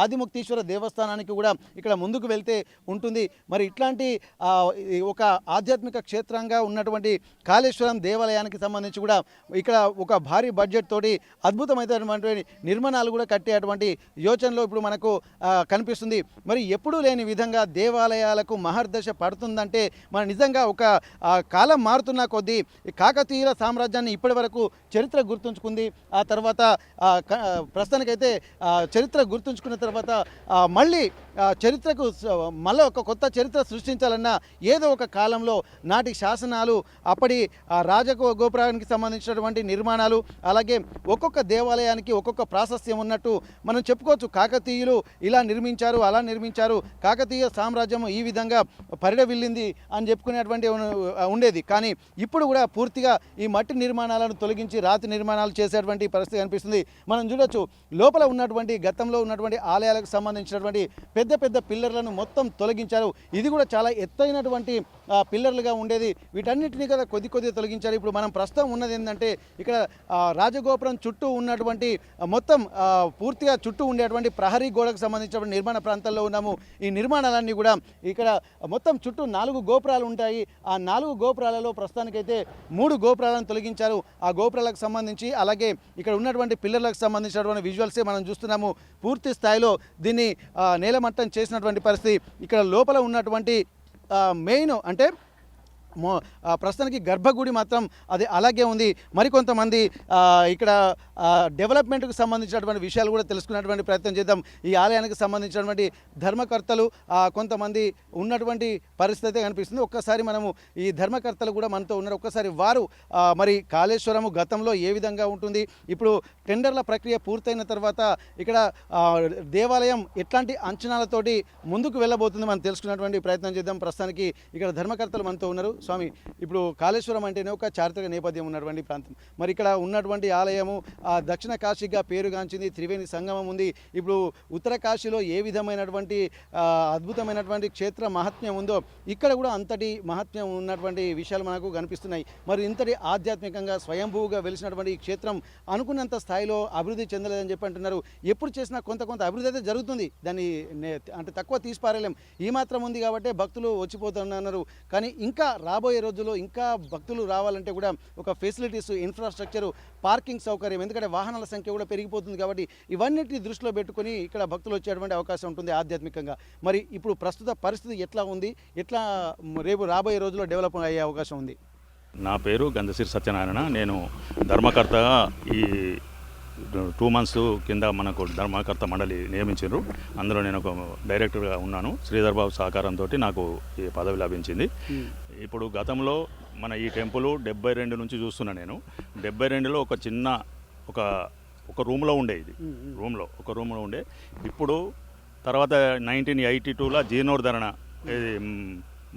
ఆదిముక్తీశ్వర దేవస్థానానికి కూడా ఇక్కడ ముందుకు వెళ్తే ఉంటుంది. మరి ఇట్లాంటి ఒక ఆధ్యాత్మిక క్షేత్రంగా ఉన్నటువంటి కాళేశ్వరం దేవాలయానికి సంబంధించి కూడా ఇక్కడ ఒక భారీ బడ్జెట్ తోటి అద్భుతమైనటువంటి నిర్మాణాలు కూడా కట్టేటువంటి యోచనలో ఇప్పుడు మనకు కనిపిస్తుంది. మరి ఎప్పుడూ లేని విధంగా దేవాలయాలకు మహర్దశ పడుతుందంటే మన నిజంగా ఒక కాలం మారుతున్న కొద్దీ కాకతీయుల సామ్రాజ్యాన్ని ఇప్పటి వరకు చరిత్ర గుర్తుంచుకుంది. ఆ తర్వాత ప్రస్తుతానికైతే చరిత్ర గుర్తుంచుకున్న తర్వాత మళ్ళీ చరిత్రకు మళ్ళీ ఒక కొత్త చరిత్ర సృష్టించాలన్నా ఏదో ఒక కాలంలో నాటి శాసనాలు, అప్పటి రాజగోపురానికి సంబంధించినటువంటి నిర్మాణాలు, అలాగే ఒక్కొక్క దేవాలయానికి ఒక్కొక్క ప్రాశస్త్యం ఉన్నట్టు మనం చెప్పుకోవచ్చు. కాకతీయులు ఇలా నిర్మించారు, అలా నిర్మించారు, కాకతీయ సామ్రాజ్యం ఈ విధంగా పరిడవిల్లింది అని చెప్పుకునేటువంటి ఉండేది. కానీ ఇప్పుడు కూడా పూర్తిగా ఈ మట్టి నిర్మాణాలను తొలగించి రాతి నిర్మాణాలు చేసేటువంటి పరిస్థితి కనిపిస్తుంది. మనం చూడొచ్చు లోపల ఉన్నటువంటి గతంలో ఉన్నటువంటి ఆలయాలకు సంబంధించినటువంటి పెద్ద పిల్లర్లను మొత్తం తొలగించారు. ఇది కూడా చాలా ఎత్తైనటువంటి పిల్లర్లుగా ఉండేది. వీటన్నిటినీ కదా కొద్దిగా తొలగించారు. ఇప్పుడు మనం ప్రస్తుతం ఉన్నది ఏంటంటే ఇక్కడ రాజగోపురం చుట్టూ ఉన్నటువంటి మొత్తం పూర్తిగా చుట్టూ ఉండేటువంటి ప్రహరీ గోడకు సంబంధించిన నిర్మాణ ప్రాంతాల్లో ఉన్నాము. ఈ నిర్మాణాలన్నీ కూడా ఇక్కడ మొత్తం చుట్టూ 4 గోపురాలు ఉంటాయి. ఆ 4 గోపురాలలో ప్రస్తుతానికైతే 3 గోపురాలను తొలగించారు. ఆ గోపురాలకు సంబంధించి అలాగే ఇక్కడ ఉన్నటువంటి పిల్లర్లకు సంబంధించినటువంటి విజువల్సే మనం చూస్తున్నాము. పూర్తి స్థాయిలో దీన్ని నేలమట్టం చేసినటువంటి పరిస్థితి. ఇక్కడ లోపల ఉన్నటువంటి మెయిన్ అంటే ప్రస్తుతానికి గర్భగుడి మాత్రం అది అలాగే ఉంది. మరికొంతమంది ఇక్కడ డెవలప్మెంట్కి సంబంధించినటువంటి విషయాలు కూడా తెలుసుకునేటువంటి ప్రయత్నం చేద్దాం. ఈ ఆలయానికి సంబంధించినటువంటి ధర్మకర్తలు కొంతమంది ఉన్నటువంటి పరిస్థితి కనిపిస్తుంది. ఒక్కసారి మనము ఈ ధర్మకర్తలు కూడా మనతో ఉన్నారు. ఒక్కసారి వారు మరి కాళేశ్వరము గతంలో ఏ విధంగా ఉంటుంది, ఇప్పుడు టెండర్ల ప్రక్రియ పూర్తయిన తర్వాత ఇక్కడ దేవాలయం ఎట్లాంటి అంచనాలతోటి ముందుకు వెళ్ళబోతుంది మనం తెలుసుకున్నటువంటి ప్రయత్నం చేద్దాం. ప్రస్తుతానికి ఇక్కడ ధర్మకర్తలు మనతో ఉన్నారు. స్వామి, ఇప్పుడు కాళేశ్వరం అంటేనే ఒక చారిత్రక నేపథ్యం ఉన్నటువంటి ప్రాంతం. మరి ఇక్కడ ఉన్నటువంటి ఆలయము దక్షిణ కాశీగా పేరుగాంచింది. త్రివేణి సంగమం ఉంది. ఇప్పుడు ఉత్తర కాశీలో ఏ విధమైనటువంటి అద్భుతమైనటువంటి క్షేత్ర మహాత్మ్యం ఉందో ఇక్కడ కూడా అంతటి మహాత్మ్యం ఉన్నటువంటి విషయాలు మనకు కనిపిస్తున్నాయి. మరి ఇంతటి ఆధ్యాత్మికంగా స్వయంభూగా వెలిసినటువంటి ఈ క్షేత్రం అనుకున్నంత స్థాయిలో అభివృద్ధి చెందలేదని చెప్పి అంటున్నారు. ఎప్పుడు చేసినా కొంత అభివృద్ధి అయితే జరుగుతుంది. దాన్ని అంటే తక్కువ తీసిపారేలేం. ఈ మాత్రం ఉంది కాబట్టి భక్తులు వచ్చిపోతున్నారు. కానీ ఇంకా రాబోయే రోజుల్లో ఇంకా భక్తులు రావాలంటే కూడా ఒక ఫెసిలిటీస్, ఇన్ఫ్రాస్ట్రక్చరు, పార్కింగ్ సౌకర్యం, ఎందుకంటే వాహనాల సంఖ్య కూడా పెరిగిపోతుంది కాబట్టి ఇవన్నిటిని దృష్టిలో పెట్టుకొని ఇక్కడ భక్తులు వచ్చేటువంటి అవకాశం ఉంటుంది ఆధ్యాత్మికంగా. మరి ఇప్పుడు ప్రస్తుత పరిస్థితి ఎట్లా ఉంది, ఎట్లా రేపు రాబోయే రోజుల్లో డెవలప్ అయ్యే అవకాశం ఉంది? నా పేరు గంధసిరి సత్యనారాయణ. నేను ధర్మకర్తగా ఈ 2 months కింద మనకు ధర్మకర్త మండలి నియమించారు. అందులో నేను ఒక డైరెక్టర్గా ఉన్నాను. శ్రీధర్ బాబు సహకారంతో నాకు ఈ పదవి లభించింది. ఇప్పుడు గతంలో మన ఈ టెంపుల్ 72 నుంచి చూస్తున్నా నేను. 72లో ఒక చిన్న ఒక రూమ్లో ఉండే, ఇది ఒక రూమ్లో ఉండే. ఇప్పుడు తర్వాత 1982లో జీర్ణోద్ధరణ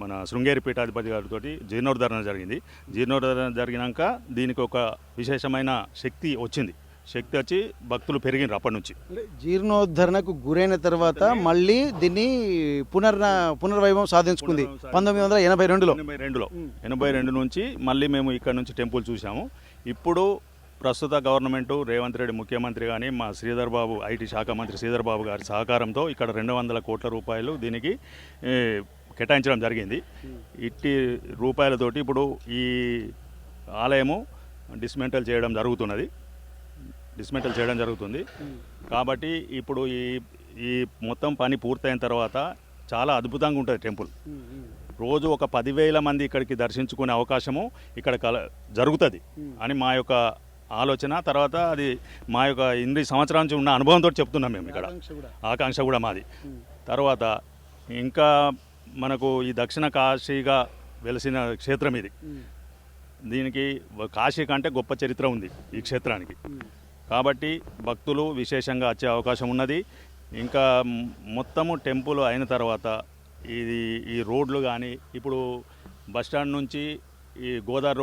మన శృంగేరి పీఠాధిపతి గారితో జీర్ణోద్ధరణ జరిగింది. జీర్ణోద్ధరణ జరిగినాక దీనికి ఒక విశేషమైన శక్తి వచ్చింది. శక్తి వచ్చి భక్తులు పెరిగినారు అప్పటి నుంచి. అంటే జీర్ణోద్ధరణకు గురైన తర్వాత మళ్ళీ దీన్ని పునర్వైభవం సాధించుకుంది 1982లో. 82 నుంచి మళ్ళీ మేము ఇక్కడ నుంచి టెంపుల్ చూసాము. ఇప్పుడు ప్రస్తుత గవర్నమెంటు రేవంత్ రెడ్డి ముఖ్యమంత్రి కానీ మా శ్రీధర్ బాబు ఐటీ శాఖ మంత్రి శ్రీధర్ బాబు గారి సహకారంతో ఇక్కడ 200 కోట్ల రూపాయలు దీనికి కేటాయించడం జరిగింది. ఇట్టి రూపాయలతోటి ఇప్పుడు ఈ ఆలయము డిస్మెంటల్ చేయడం జరుగుతుంది. కాబట్టి ఇప్పుడు ఈ మొత్తం పని పూర్తయిన తర్వాత చాలా అద్భుతంగా ఉంటుంది టెంపుల్. రోజు ఒక 10,000 మంది ఇక్కడికి దర్శించుకునే అవకాశము ఇక్కడ జరుగుతుంది అని మా యొక్క ఆలోచన. తర్వాత అది మా యొక్క 8 సంవత్సరాల నుంచి ఉన్న అనుభవంతో చెప్తున్నాం మేము. ఇక్కడ ఆకాంక్ష కూడా మాది. తర్వాత ఇంకా మనకు ఈ దక్షిణ కాశీగా వెలిసిన క్షేత్రం ఇది. దీనికి కాశీ కంటే గొప్ప చరిత్ర ఉంది ఈ క్షేత్రానికి. కాబట్టి భక్తులు విశేషంగా వచ్చే అవకాశం ఉన్నది. ఇంకా మొత్తము టెంపుల్ అయిన తర్వాత ఈ రోడ్లు కానీ ఇప్పుడు బస్టాండ్ నుంచి ఈ గోదావరి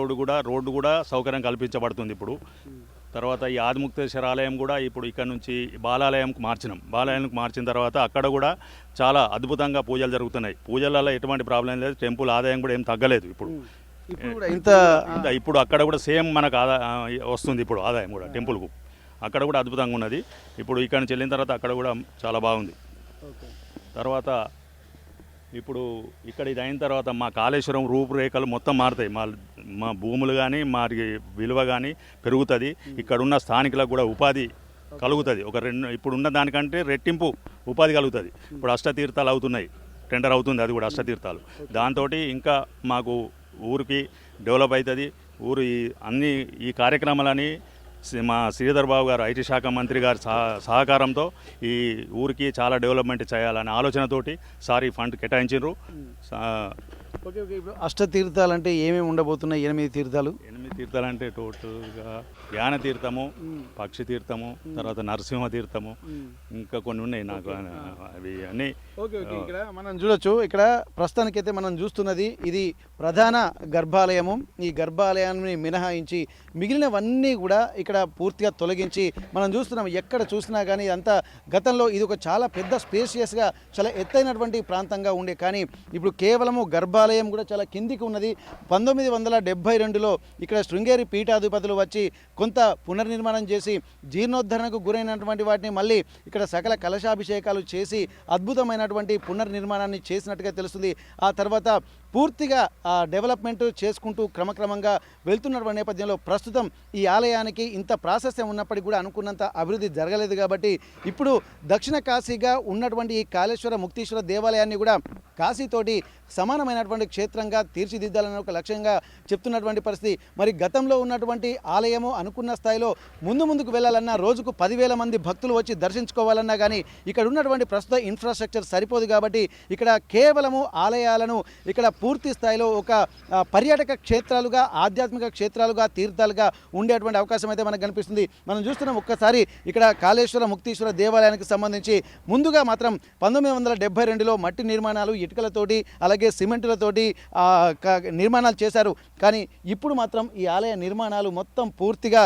రోడ్డు కూడా సౌకర్యం కల్పించబడుతుంది ఇప్పుడు. తర్వాత ఈ ఆదిముక్తేశ్వర ఆలయం కూడా ఇప్పుడు ఇక్కడ నుంచి బాలాలయంకు మార్చిన తర్వాత అక్కడ కూడా చాలా అద్భుతంగా పూజలు జరుగుతున్నాయి. పూజలలో ఎటువంటి ప్రాబ్లం లేదు. టెంపుల్ ఆదాయం కూడా ఏం తగ్గలేదు ఇప్పుడు. ఇప్పుడు అక్కడ కూడా సేమ్ మనకు వస్తుంది ఇప్పుడు ఆదాయం కూడా టెంపుల్కు. అక్కడ కూడా అద్భుతంగా ఉన్నది. ఇప్పుడు ఇక్కడ నుంచి వెళ్ళిన తర్వాత అక్కడ కూడా చాలా బాగుంది. తర్వాత ఇప్పుడు ఇక్కడ ఇది అయిన తర్వాత మా కాళేశ్వరం రూపురేఖలు మొత్తం మారుతాయి. మా భూములు కానీ మా విలువ కానీ పెరుగుతుంది. ఇక్కడ ఉన్న స్థానికులకు కూడా ఉపాధి కలుగుతుంది. ఇప్పుడున్న దానికంటే రెట్టింపు ఉపాధి కలుగుతుంది. ఇప్పుడు అష్టతీర్థాలు అవుతున్నాయి, టెండర్ అవుతుంది, అది కూడా అష్టతీర్థాలు. దాంతో ఇంకా మాకు ఊరికి డెవలప్ అవుతుంది. ఊరు ఈ కార్యక్రమాలని మా శ్రీధర్ బాబు గారు ఐటీ శాఖ మంత్రి గారి సహకారంతో ఈ ఊరికి చాలా డెవలప్మెంట్ చేయాలనే ఆలోచనతోటి సార్ ఈ ఫండ్ కేటాయించారు. అష్టతీర్థాలు అంటే ఏమేమి ఉండబోతున్నాయి? 8 తీర్థాలు. 8 తీర్థాలు అంటే టోటల్గా యాన తీర్థము, పక్షి తీర్థము, తర్వాత నరసింహ తీర్థము, ఇంకా కొన్ని ఉన్నాయి నాకు అవి అన్నీ. ఇక్కడ మనం చూడొచ్చు. ఇక్కడ ప్రస్తుతానికైతే మనం చూస్తున్నది ఇది ప్రధాన గర్భాలయము. ఈ గర్భాలయాన్ని మినహాయించి మిగిలినవన్నీ కూడా ఇక్కడ పూర్తిగా తొలగించి మనం చూస్తున్నాం. ఎక్కడ చూసినా కానీ అంతా గతంలో ఇది ఒక చాలా పెద్ద స్పేషియస్గా చాలా ఎత్తైనటువంటి ప్రాంతంగా ఉండే, కానీ ఇప్పుడు కేవలము గర్భాలయం కూడా చాలా కిందికి ఉన్నది. 1972లో ఇక్కడ శృంగేరి పీఠాధిపతులు వచ్చి కొంత పునర్నిర్మాణం చేసి జీర్ణోద్ధరణకు గురైనటువంటి వాటిని మళ్ళీ ఇక్కడ సకల కలశాభిషేకాలు చేసి అద్భుతమైనటువంటి పునర్నిర్మాణాన్ని చేసినట్టుగా తెలుస్తుంది. ఆ తర్వాత పూర్తిగా డెవలప్మెంట్ చేసుకుంటూ క్రమక్రమంగా వెళ్తున్నటువంటి నేపథ్యంలో ప్రస్తుతం ఈ ఆలయానికి ఇంత ప్రాశస్త్యం ఉన్నప్పటికీ కూడా అనుకున్నంత అభివృద్ధి జరగలేదు. కాబట్టి ఇప్పుడు దక్షిణ కాశీగా ఉన్నటువంటి ఈ కాళేశ్వర ముక్తీశ్వర దేవాలయాన్ని కూడా కాశీతోటి సమానమైనటువంటి క్షేత్రంగా తీర్చిదిద్దాలని ఒక లక్ష్యంగా చెప్తున్నటువంటి పరిస్థితి. మరి గతంలో ఉన్నటువంటి ఆలయము అనుకున్న స్థాయిలో ముందుకు వెళ్ళాలన్నా రోజుకు 10,000 మంది భక్తులు వచ్చి దర్శించుకోవాలన్నా కానీ ఇక్కడ ఉన్నటువంటి ప్రస్తుత ఇన్ఫ్రాస్ట్రక్చర్ సరిపోదు. కాబట్టి ఇక్కడ కేవలము ఆలయాలను ఇక్కడ పూర్తి స్థాయిలో ఒక పర్యాటక క్షేత్రాలుగా, ఆధ్యాత్మిక క్షేత్రాలుగా, తీర్థాలుగా ఉండేటువంటి అవకాశం అయితే మనకు కనిపిస్తుంది. మనం చూస్తున్నాం. ఒక్కసారి ఇక్కడ కాళేశ్వర ముక్తీశ్వర దేవాలయానికి సంబంధించి ముందుగా మాత్రం 1972లో మట్టి నిర్మాణాలు ఇటుకలతోటి అలాగే సిమెంటులతోటి నిర్మాణాలు చేశారు. కానీ ఇప్పుడు మాత్రం ఈ ఆలయ నిర్మాణాలు మొత్తం పూర్తిగా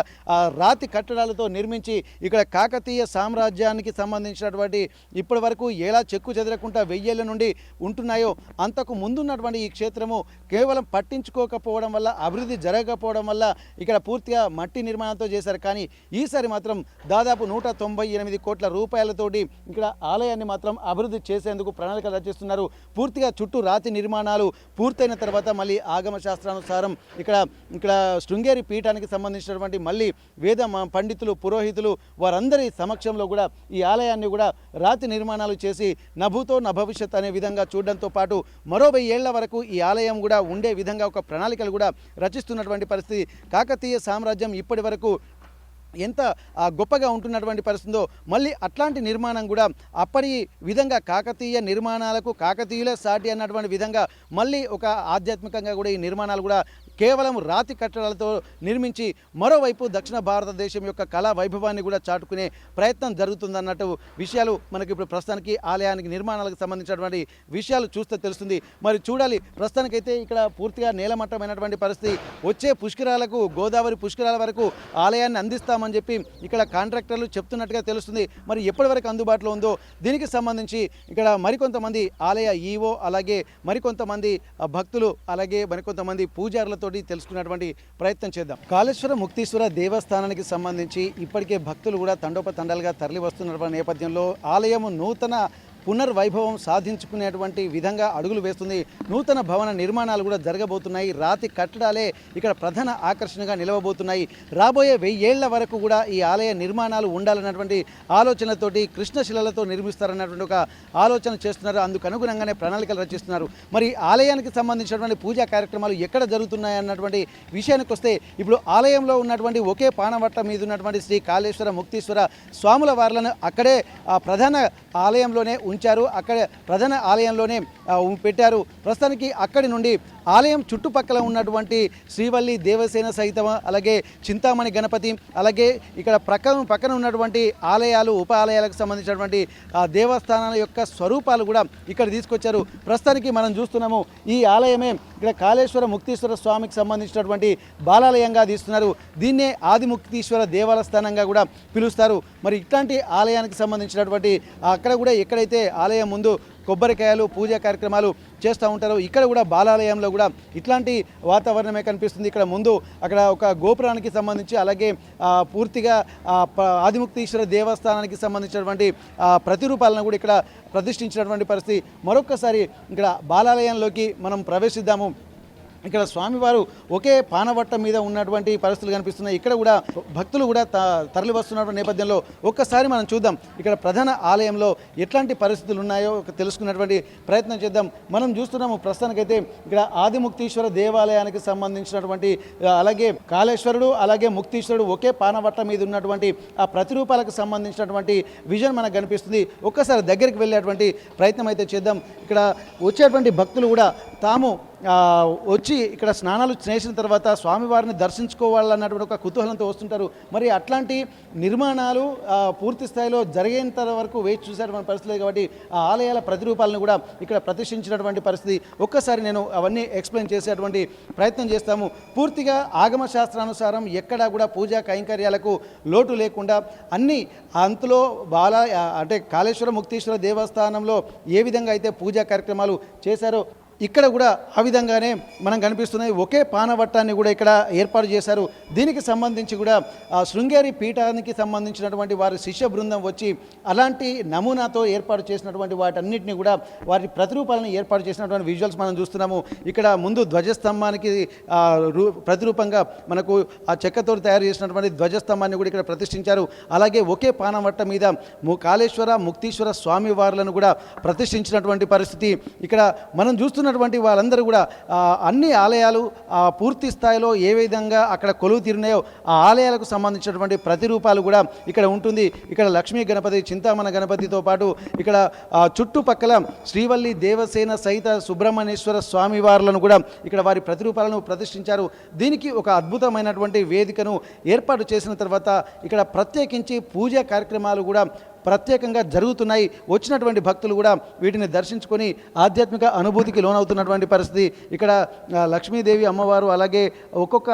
రాతి కట్టడాలతో నిర్మించి ఇక్కడ కాకతీయ సామ్రాజ్యానికి సంబంధించినటువంటి ఇప్పటి వరకు ఎలా చెక్కు చెదరకుండా 1000 ఏళ్ల నుండి ఉంటున్నాయో అంతకు ముందున్నటువంటి ఈ క్షేత్రము కేవలం పట్టించుకోకపోవడం వల్ల, అభివృద్ధి జరగకపోవడం వల్ల ఇక్కడ పూర్తిగా మట్టి నిర్మాణంతో చేశారు. కానీ ఈసారి మాత్రం దాదాపు 198 కోట్ల రూపాయలతోటి ఇక్కడ ఆలయాన్ని మాత్రం అభివృద్ధి చేసేందుకు ప్రణాళికలు రచిస్తున్నారు. పూర్తిగా చుట్టూ రాతి నిర్మాణాలు పూర్తయిన తర్వాత మళ్ళీ ఆగమ శాస్త్రానుసారం ఇక్కడ శృంగేరి పీఠానికి సంబంధించినటువంటి మళ్ళీ వేద పండితులు, పురోహితులు వారందరి సమక్షంలో కూడా ఈ ఆలయాన్ని కూడా రాతి నిర్మాణాలు చేసి నభూతో నభవిష్యత్ అనే విధంగా చూడడంతో పాటు మరో 1000 ఏళ్ల వరకు ఈ ఆలయం కూడా ఉండే విధంగా ఒక ప్రణాళికలు కూడా రచిస్తున్నటువంటి పరిస్థితి. కాకతీయ సామ్రాజ్యం ఇప్పటి వరకు ఎంత గొప్పగా ఉంటున్నటువంటి పరిస్థితుందో మళ్ళీ అట్లాంటి నిర్మాణం కూడా అప్పటి విధంగా కాకతీయ నిర్మాణాలకు కాకతీయులే సాటి అన్నటువంటి విధంగా మళ్ళీ ఒక ఆధ్యాత్మికంగా కూడా ఈ నిర్మాణాలు కూడా కేవలం రాతి కట్టడాలతో నిర్మించి మరోవైపు దక్షిణ భారతదేశం యొక్క కళా వైభవాన్ని కూడా చాటుకునే ప్రయత్నం జరుగుతుందన్నట్టు విషయాలు మనకి ఇప్పుడు ప్రస్తుతానికి ఆలయానికి నిర్మాణాలకు సంబంధించినటువంటి విషయాలు చూస్తే తెలుస్తుంది. మరి చూడాలి, ప్రస్తుతానికైతే ఇక్కడ పూర్తిగా నేలమట్టమైనటువంటి పరిస్థితి. వచ్చే పుష్కరాలకు, గోదావరి పుష్కరాల వరకు ఆలయాన్ని అందిస్తామని చెప్పి ఇక్కడ కాంట్రాక్టర్లు చెప్తున్నట్టుగా తెలుస్తుంది. మరి ఎప్పటి వరకు అందుబాటులో ఉందో దీనికి సంబంధించి ఇక్కడ మరికొంతమంది ఆలయ ఈవో, అలాగే మరికొంతమంది భక్తులు, అలాగే మరికొంతమంది పూజారులతోటి తెలుసుకున్నటువంటి ప్రయత్నం చేద్దాం. కాళేశ్వర ముక్తీశ్వర దేవస్థానానికి సంబంధించి ఇప్పటికే భక్తులు కూడా తండోపతండాలుగా తరలి వస్తున్నటువంటి నేపథ్యంలో ఆలయం నూతన పునర్వైభవం సాధించుకునేటువంటి విధంగా అడుగులు వేస్తుంది. నూతన భవన నిర్మాణాలు కూడా జరగబోతున్నాయి. రాతి కట్టడాలే ఇక్కడ ప్రధాన ఆకర్షణగా నిలవబోతున్నాయి. రాబోయే 1000 ఏళ్ల వరకు కూడా ఈ ఆలయ నిర్మాణాలు ఉండాలన్నటువంటి ఆలోచనతోటి కృష్ణశిలలతో నిర్మిస్తారన్నటువంటి ఒక ఆలోచన చేస్తున్నారు. అందుకు అనుగుణంగానే ప్రణాళికలు రచిస్తున్నారు. మరి ఆలయానికి సంబంధించినటువంటి పూజా కార్యక్రమాలు ఎక్కడ జరుగుతున్నాయి అన్నటువంటి విషయానికి వస్తే, ఇప్పుడు ఆలయంలో ఉన్నటువంటి ఒకే పానవట్ట మీద ఉన్నటువంటి శ్రీ కాళేశ్వర ముక్తీశ్వర స్వాముల వార్లను అక్కడే ప్రధాన ఆలయంలోనే ఉంచారు. అక్కడ ప్రధాన ఆలయంలోనే పెట్టారు. ప్రస్తుతానికి అక్కడి నుండి ఆలయం చుట్టుపక్కల ఉన్నటువంటి శ్రీవల్లి దేవసేన సహితం, అలాగే చింతామణి గణపతి, అలాగే ఇక్కడ పక్కన ఉన్నటువంటి ఆలయాలు, ఉప ఆలయాలకు సంబంధించినటువంటి దేవస్థానాల యొక్క స్వరూపాలు కూడా ఇక్కడ తీసుకొచ్చారు. ప్రస్తుతానికి మనం చూస్తున్నాము, ఈ ఆలయమే ఇక్కడ కాళేశ్వర ముక్తీశ్వర స్వామికి సంబంధించినటువంటి బాలాలయంగా తీస్తున్నారు. దీన్నే ఆదిముక్తీశ్వర దేవస్థానంగా కూడా పిలుస్తారు. మరి ఇట్లాంటి ఆలయానికి సంబంధించినటువంటి అక్కడ కూడా ఎక్కడైతే ఆలయం ముందు కొబ్బరికాయలు, పూజా కార్యక్రమాలు చేస్తూ ఉంటారు, ఇక్కడ కూడా బాలాలయంలో కూడా ఇట్లాంటి వాతావరణమే కనిపిస్తుంది. ఇక్కడ ముందు అక్కడ ఒక గోపురానికి సంబంధించి, అలాగే పూర్తిగా ఆదిముక్తీశ్వర దేవస్థానానికి సంబంధించినటువంటి ప్రతిరూపాలను కూడా ఇక్కడ ప్రతిష్ఠించినటువంటి పరిస్థితి. మరొక్కసారి ఇక్కడ బాలాలయంలోకి మనం ప్రవేశిద్దాము. ఇక్కడ స్వామివారు ఒకే పానవట్ట మీద ఉన్నటువంటి పరిస్థితులు కనిపిస్తున్నాయి. ఇక్కడ కూడా భక్తులు కూడా తరలి వస్తున్నటువంటి నేపథ్యంలో ఒక్కసారి మనం చూద్దాం ఇక్కడ ప్రధాన ఆలయంలో ఎట్లాంటి పరిస్థితులు ఉన్నాయో తెలుసుకున్నటువంటి ప్రయత్నం చేద్దాం. మనం చూస్తున్నాము ప్రస్తుతానికైతే ఇక్కడ ఆదిముక్తీశ్వర దేవాలయానికి సంబంధించినటువంటి, అలాగే కాళేశ్వరుడు, అలాగే ముక్తీశ్వరుడు ఒకే పానవట్ట మీద ఉన్నటువంటి ఆ ప్రతిరూపాలకు సంబంధించినటువంటి విజన్ మనకు కనిపిస్తుంది. ఒక్కసారి దగ్గరికి వెళ్ళేటువంటి ప్రయత్నం అయితే చేద్దాం. ఇక్కడ వచ్చేటువంటి భక్తులు కూడా తాము వచ్చి ఇక్కడ స్నానాలు చేసిన తర్వాత స్వామివారిని దర్శించుకోవాలన్నటువంటి ఒక కుతూహలంతో వస్తుంటారు. మరి అట్లాంటి నిర్మాణాలు పూర్తి స్థాయిలో జరిగేంత వరకు వేచి చూసేటువంటి పరిస్థితి లేదు కాబట్టి ఆ ఆలయాల ప్రతిరూపాలను కూడా ఇక్కడ ప్రతిష్ఠించినటువంటి పరిస్థితి. ఒక్కసారి నేను అవన్నీ ఎక్స్ప్లెయిన్ చేసేటువంటి ప్రయత్నం చేస్తాము. పూర్తిగా ఆగమ శాస్త్రానుసారం ఎక్కడా కూడా పూజా కైంకర్యాలకు లోటు లేకుండా అన్ని అంతలో అంటే కాళేశ్వర ముక్తీశ్వర దేవస్థానంలో ఏ విధంగా అయితే పూజా కార్యక్రమాలు చేశారో ఇక్కడ కూడా ఆ విధంగానే మనం కనిపిస్తున్నాయి. ఒకే పానవట్టాన్ని కూడా ఇక్కడ ఏర్పాటు చేశారు. దీనికి సంబంధించి కూడా శృంగేరి పీఠానికి సంబంధించినటువంటి వారి శిష్య బృందం వచ్చి అలాంటి నమూనాతో ఏర్పాటు చేసినటువంటి వాటన్నిటిని కూడా వారి ప్రతిరూపాలను ఏర్పాటు చేసినటువంటి విజువల్స్ మనం చూస్తున్నాము. ఇక్కడ ముందు ధ్వజస్తంభానికి ప్రతిరూపంగా మనకు ఆ చెక్కతో తయారు చేసినటువంటి ధ్వజస్తంభాన్ని కూడా ఇక్కడ ప్రతిష్ఠించారు. అలాగే ఒకే పానవట్ట మీద కాళేశ్వర ముక్తీశ్వర స్వామి వార్లను కూడా ప్రతిష్ఠించినటువంటి పరిస్థితి. ఇక్కడ మనం చూస్తున్నటువంటి వాళ్ళందరూ కూడా అన్ని ఆలయాలు పూర్తి స్థాయిలో ఏ విధంగా అక్కడ కొలువు తీరినాయో ఆ ఆలయాలకు సంబంధించినటువంటి ప్రతిరూపాలు కూడా ఇక్కడ ఉంటుంది. ఇక్కడ లక్ష్మీ గణపతి, చింతామణ గణపతితో పాటు ఇక్కడ చుట్టుపక్కల శ్రీవల్లి దేవసేన సహిత సుబ్రహ్మణ్యేశ్వర స్వామి వార్లను కూడా ఇక్కడ వారి ప్రతిరూపాలను ప్రతిష్ఠించారు. దీనికి ఒక అద్భుతమైనటువంటి వేదికను ఏర్పాటు చేసిన తర్వాత ఇక్కడ ప్రత్యేకించి పూజా కార్యక్రమాలు కూడా ప్రత్యేకంగా జరుగుతున్నాయి. వచ్చినటువంటి భక్తులు కూడా వీటిని దర్శించుకొని ఆధ్యాత్మిక అనుభూతికి లోనవుతున్నటువంటి పరిస్థితి. ఇక్కడ లక్ష్మీదేవి అమ్మవారు, అలాగే ఒక్కొక్క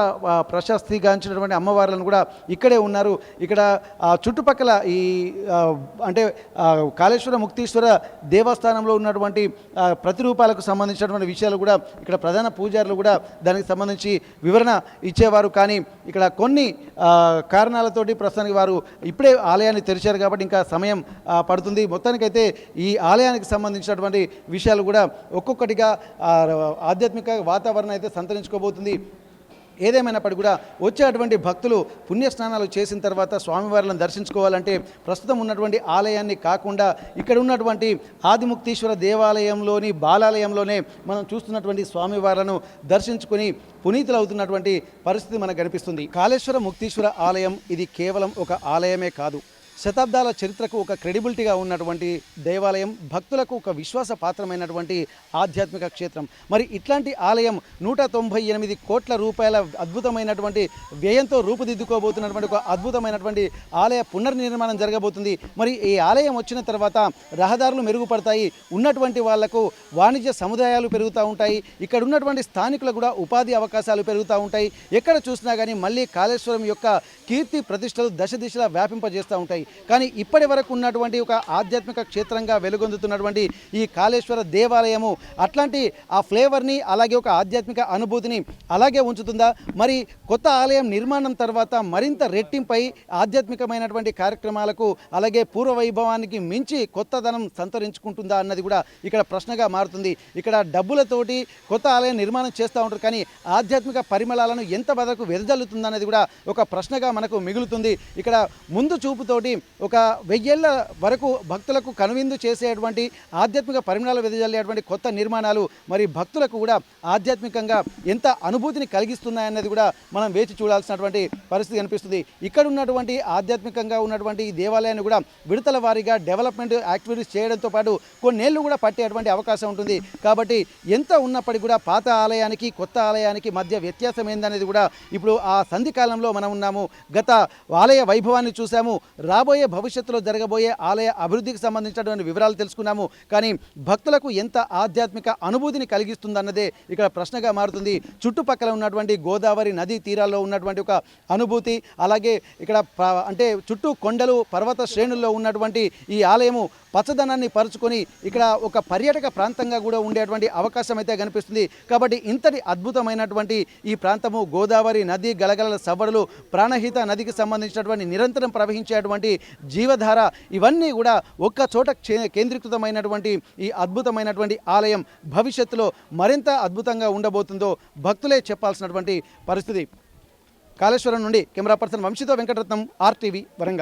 ప్రశస్తిగాంచినటువంటి అమ్మవార్లను కూడా ఇక్కడే ఉన్నారు. ఇక్కడ చుట్టుపక్కల ఈ అంటే కాళేశ్వర ముక్తీశ్వర దేవస్థానంలో ఉన్నటువంటి ప్రతిరూపాలకు సంబంధించినటువంటి విషయాలు కూడా ఇక్కడ ప్రధాన పూజారులు కూడా దానికి సంబంధించి వివరణ ఇచ్చేవారు. కానీ ఇక్కడ కొన్ని కారణాలతోటి ప్రస్తుతానికి వారు ఇప్పుడే ఆలయాన్ని తెరిచారు కాబట్టి ఇంకా సమయం పడుతుంది. మొత్తానికైతే ఈ ఆలయానికి సంబంధించినటువంటి విషయాలు కూడా ఒక్కొక్కటిగా ఆధ్యాత్మిక వాతావరణం అయితే సంతరించుకోబోతుంది. ఏదేమైనప్పటికీ కూడా వచ్చేటువంటి భక్తులు పుణ్యస్నానాలు చేసిన తర్వాత స్వామివారిని దర్శించుకోవాలంటే ప్రస్తుతం ఉన్నటువంటి ఆలయాన్ని కాకుండా ఇక్కడ ఉన్నటువంటి ఆదిముక్తీశ్వర దేవాలయంలోని బాలాలయంలోనే మనం చూస్తున్నటువంటి స్వామివార్లను దర్శించుకొని పునీతులవుతున్నటువంటి పరిస్థితి మనకు కనిపిస్తుంది. కాళేశ్వర ముక్తీశ్వర ఆలయం ఇది కేవలం ఒక ఆలయమే కాదు, శతాబ్దాల చరిత్రకు ఒక క్రెడిబిలిటీగా ఉన్నటువంటి దేవాలయం, భక్తులకు ఒక విశ్వాస పాత్రమైనటువంటి ఆధ్యాత్మిక క్షేత్రం. మరి ఇట్లాంటి ఆలయం 198 కోట్ల రూపాయల అద్భుతమైనటువంటి వ్యయంతో రూపుదిద్దుకోబోతున్నటువంటి ఒక అద్భుతమైనటువంటి ఆలయ పునర్నిర్మాణం జరగబోతుంది. మరి ఈ ఆలయం వచ్చిన తర్వాత రహదారులు మెరుగుపడతాయి, ఉన్నటువంటి వాళ్లకు వాణిజ్య సముదాయాలు పెరుగుతూ ఉంటాయి, ఇక్కడ ఉన్నటువంటి స్థానికులకు కూడా ఉపాధి అవకాశాలు పెరుగుతూ ఉంటాయి. ఎక్కడ చూసినా కానీ మళ్ళీ కాళేశ్వరం యొక్క కీర్తి ప్రతిష్టలు దశ దిశలా వ్యాపింపజేస్తూ ఉంటాయి. కానీ ఇప్పటి వరకు ఉన్నటువంటి ఒక ఆధ్యాత్మిక క్షేత్రంగా వెలుగొందుతున్నటువంటి ఈ కాళేశ్వర దేవాలయము అట్లాంటి ఆ ఫ్లేవర్ని, అలాగే ఒక ఆధ్యాత్మిక అనుభూతిని అలాగే ఉంచుతుందా? మరి కొత్త ఆలయం నిర్మాణం తర్వాత మరింత రెట్టింపై ఆధ్యాత్మికమైనటువంటి కార్యక్రమాలకు, అలాగే పూర్వ వైభవానికి మించి కొత్తదనం సంతరించుకుంటుందా అన్నది కూడా ఇక్కడ ప్రశ్నగా మారుతుంది. ఇక్కడ డబ్బులతోటి కొత్త ఆలయం నిర్మాణం చేస్తూ ఉంటారు, కానీ ఆధ్యాత్మిక పరిమళాలను ఎంత వరకు వెదజల్లుతుందన్నది కూడా ఒక ప్రశ్నగా మనకు మిగులుతుంది. ఇక్కడ ముందు చూపుతోటి ఒక 1000 ఏళ్ల వరకు భక్తులకు కనువిందు చేసేటువంటి ఆధ్యాత్మిక పరిమళాలు వెదజల్లేటువంటి కొత్త నిర్మాణాలు మరి భక్తులకు కూడా ఆధ్యాత్మికంగా ఎంత అనుభూతిని కలిగిస్తున్నాయన్నది కూడా మనం వేచి చూడాల్సినటువంటి పరిస్థితి కనిపిస్తుంది. ఇక్కడ ఉన్నటువంటి ఆధ్యాత్మికంగా ఉన్నటువంటి ఈ దేవాలయాన్ని కూడా విడతల వారీగా డెవలప్మెంట్ యాక్టివిటీస్ చేయడంతో పాటు కొన్నేళ్లు కూడా పట్టేటువంటి అవకాశం ఉంటుంది. కాబట్టి ఎంత ఉన్నప్పటికీ కూడా పాత ఆలయానికి కొత్త ఆలయానికి మధ్య వ్యత్యాసం ఏందనేది కూడా ఇప్పుడు ఆ సంధి కాలంలో మనం ఉన్నాము. గత ఆలయ వైభవాన్ని చూసాము, రాబోయే భవిష్యత్తులో జరగబోయే ఆలయ అభివృద్ధికి సంబంధించినటువంటి వివరాలు తెలుసుకున్నాము. కానీ భక్తులకు ఎంత ఆధ్యాత్మిక అనుభూతిని కలిగిస్తుందన్నదే ఇక్కడ ప్రశ్నగా మారుతుంది. చుట్టుపక్కల ఉన్నటువంటి గోదావరి నదీ తీరాల్లో ఉన్నటువంటి ఒక అనుభూతి, అలాగే ఇక్కడ అంటే చుట్టూ కొండలు పర్వత శ్రేణుల్లో ఉన్నటువంటి ఈ ఆలయము పచ్చదనాన్ని పరుచుకొని ఇక్కడ ఒక పర్యాటక ప్రాంతంగా కూడా ఉండేటువంటి అవకాశం అయితే కనిపిస్తుంది. కాబట్టి ఇంతటి అద్భుతమైనటువంటి ఈ ప్రాంతము గోదావరి నది గలగలల సవ్వడులు, ప్రాణహిత నదికి సంబంధించినటువంటి నిరంతరం ప్రవహించేటువంటి జీవధార, ఇవన్నీ కూడా ఒక్క చోట కేంద్రీకృతమైనటువంటి ఈ అద్భుతమైనటువంటి ఆలయం భవిష్యత్తులో మరింత అద్భుతంగా ఉండబోతుందో భక్తులే చెప్పాల్సినటువంటి పరిస్థితి. కాళేశ్వరం నుండి కెమెరా పర్సన్ వంశీతో వెంకటరత్నం, RTV వరంగల్.